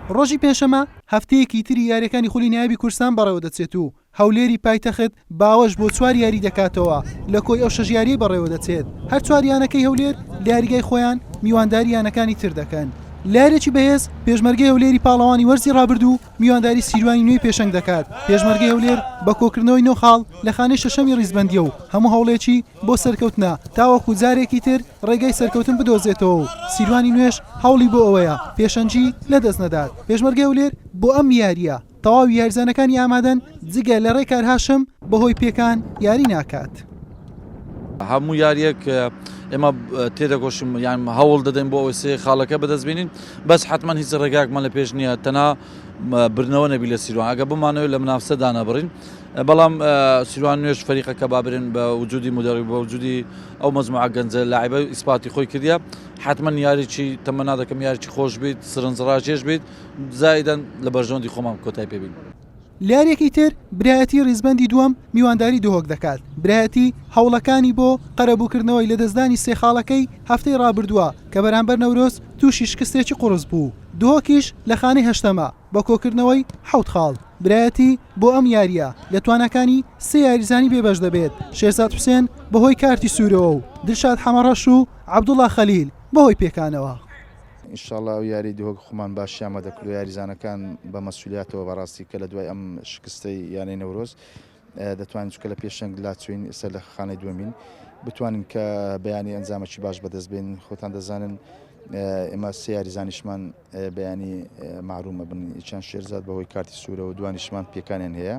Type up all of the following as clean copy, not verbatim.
ڕۆژی پێشەمە هەفتەیەکی تری یاریەکانی خولی نایابی کوردستان بەڕێوە دەچێت و هەولێری پایتەخت باوەش بۆ 4 یاری دەکاتەوە لە کۆی ئەو 6 یاری بەڕێوە دەچێت هەر 4 یانەکەی هەولێر لە یاریگای خۆیان میوانداری یانەکانی تر دەکەن لارێکی بەهێز پێشمەرگەی هەولێری پاڵەوانی وەرزی ڕابردوو میوانداری سیروانی نوێی پێشنگ دەکات پێشمەرگەی هەولێر بە کۆکردنەوەی 9 خاڵ لە خانەی شەشەمی ڕیزبەندیە و هەموو هەوڵێکی بۆ سەرکەوتنە تاوەکو جارێکی تر ڕێگەی سەرکەوتن بدۆزێتەوە و سیروانی نوێش هەوڵی بۆ ئەوەیە پێشەنجی لەدەست نەدات پێشمەرگەی هەولێر بۆ ئەم یاریە تەواوی یاریزانەکانی ئامادەن جگە لە ڕێی کارهاشم بەهۆی پێکان یاری ناکات هەموو یاریەک ئێمە تێدەگۆشم یان هەوڵ دەدەین بۆ ئەوەی سێ خاڵەکە بەدەستبێنین بەس حتمما هیچ ڕێگاکمان لە پێش نییە تەنها برنەوە نەبی لە سیروان ئەگە بمانەوە لە منافسەدا نەبڕین بەڵام سیروان نوێش فەریقەکە بابرن بە وجودی مدەرب بە وجودی ئەو مەجموعە گەنجە لاعیبە ئیسپاتی خۆی کردیە حتمما یاریی تەمەنا دەکەم یاریی خۆش بیت سرنجڕاکێش بیت زایدەن لە بەرژەوەندی خۆمان کۆتای پێبین لارێکی تر برایەتی ڕیزبەندی دووەم میوانداری دۆهۆک دەکات برایەتی هەوڵەکانی بۆ قەرەبووکردنەوەی لە دەستدانی سێ خاڵەکەی هەفتەی ڕابردووە کە بەرامبەر نەورۆز تووشی شکستێکی قوڕس بوو دۆهۆکیش لە خانەی هەشتەمە بە کۆکردنەوەی 7 خاڵ برایەتی بۆ ئەم یاریە لە توانەکانی سێ یاریزانی بێبەش دەبێت شێرزاد حوسێن بەهۆی کارتی سوورەوە و دلشاد حەمەڕەش و عەبدوڵڵا خەلیل بەهۆی پێکانەوە ئینشاڵڵا و یاری دۆهۆک خۆمان باشیامە دەکرد و یاریزانەکان بە مەسئولیتەوە بەڕاستی کە لە دوای ئەم شکستەی یانەی نەورۆز دەتوانین چکە لە پێشەنگ لاچوین ئێستا لە خانەی دووەمین بتوانین کە بەیانی ئەنجامەکی باش بەدەستبێن خۆتان دەزانن ئێمە سێ یاریزانیشمان بەیانی معرومە بن چەند شێرزاد بەهۆی کارتی سوورە و دوانیشمان پێکانیان هەیە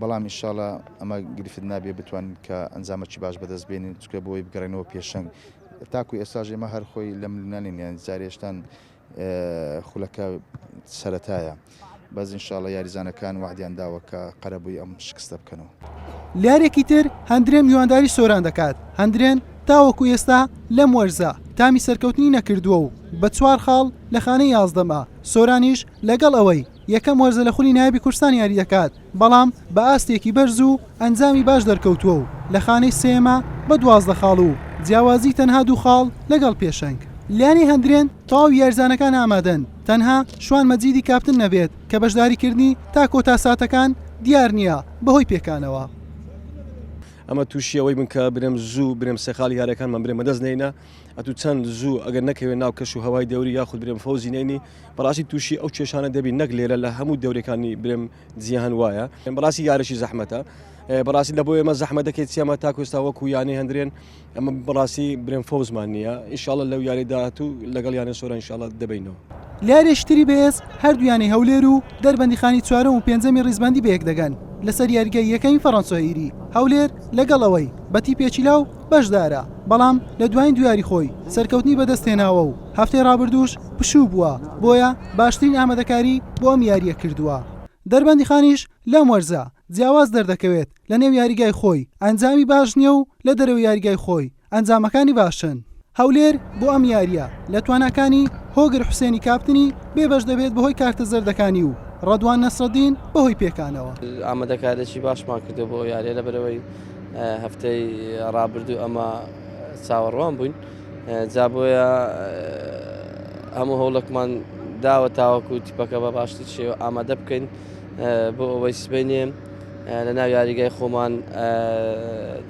بەڵام ئینشاڵڵا ئەمە گرفت نابێ بتوانین کە ئەنجامەکی باش بەدەستبێنین چکە بۆی بگەڕێنەوە پێشەنگ تاکو ئێساژ ئێمە هەر خۆی لە ملنانین یان جارێشتان خولەکە سەرەتایە بەس ئینشاڵڵا یاریزانەکان وعدیان داوە کە قەرەبووی ئەم شکستە بکەنەوە لارێکی تر هەندرێن میوانداری سۆران دەکات هەندرێن تاوەکو ئێستا لەم وەرزە تامی سەرکەوتنی نەکردووە و بە 4 خاڵ لە خانەی 11 سۆرانیش لەگەڵ ئەوەی یەکەم وەرزە لە خولی نایابی کوردستان یاری دەکات بەڵام بە ئاستێکی بەرز و ئەنجامی باش دەرکەوتووە و لە خانەی سێمە بە 12 خاڵ و جیاوازی تەنها 2 خاڵ لەگەڵ پێشەنگ لیانی هەندرێن تەواو یاریزانەکان ئامادەن تەنها شوان مەجیدی کاپتن نەبێت کە بەشداریکردنی تا کۆتا ساتەکان دیار نییە بەهۆی پێکانەوە ئەمە تووشیەوەی من کە برم زوو برم سێ خاڵی یارەکانمان برێمە دەست نینە ئەتو چەند زوو ئەگەر نەکەوێت ناو کەش و هەوای دەوری یاخود برێم فەوزی نینی بەڕاستی تووشی ئەو کێشانە دەبی نەک لێرە لە هەموو دەورەکانی برێم جیهان وایە بەڕاستی یاریشی زەحمەتە بەڕاستی لە بۆ ئێمە زەحمە دەکەیت چیامە تاکوستا وەکو یانەی هەندرێن ئەمە بەڕاستی برێم فەوزمان نییە ئینشاڵڵا لەو یاری داهاتوو لەگەڵ یانە سۆرە ئینشاڵڵا دەبینەوە لارێشتری بەهێز هەردوویانی هەولێر و دەربەندیخانی 4 و 5 ڕیزبەندی بەیەک دەگەن لەسەر یاریگای یەکەمی فەڕەنسۆیری هەولێر لەگەڵەوەی بەتی پێچیلاو بەشدارە بەڵام لە دوایین دویاری خۆی سەرکەوتنی بەدەستێناوە و هەفتەی ڕابردووش پشوو بووە بۆیە باشترین ئامادەکاری بۆ ئەم یاریە کردووە دەربەندیخانیش لەم وەرزە جیاواز دەردەکەوێت لە نێو یاریگای خۆی ئەنجامی باش نییە و لە دەرەوە یاریگای خۆی ئەنجامەکانی باشن هەولێر بۆ ئەم یاریە لە توانەکانی هۆگر حوسێنی کاپتنی بێبەش دەبێت بەهۆی کارتە زەردەکانی و ڕەدوان نەسرەدین بەهۆی پێکانەوە ئامادەکاریی باشمان کردو بۆ یاریە لە بەرەوەی هەفتەی ڕابردوو ئەمە چاوەڕوان بووین جا بۆیە هەموو هەوڵێکمان داوە تاوەکو تیپەکە بە باشتر شێوە ئامادە بکەین بۆ ئەوەی سبینێ لە ناو یاریگای خۆمان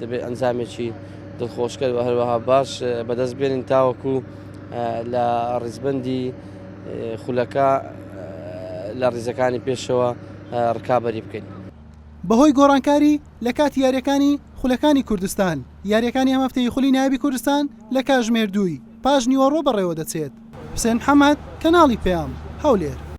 دەبێت ئەنجامێکی دڵخۆشکرد و هەروەها باش بەدەست بێنین تاوەکو لە ڕیزبەندی خولەکە لە ڕیزەکانی پێشەوە ڕکابەری بکەین بەهۆی گۆڕانکاری لە کاتی یاریەکانی خولەکانی کوردستان یاریەکانی ئەم هەفتەی خولی نایابی کوردستان لە کاتژمێر 2 پاش نیوەڕۆ بەڕێوە دەچێت حوسێن محەممەد کەناڵی پێام هەولێر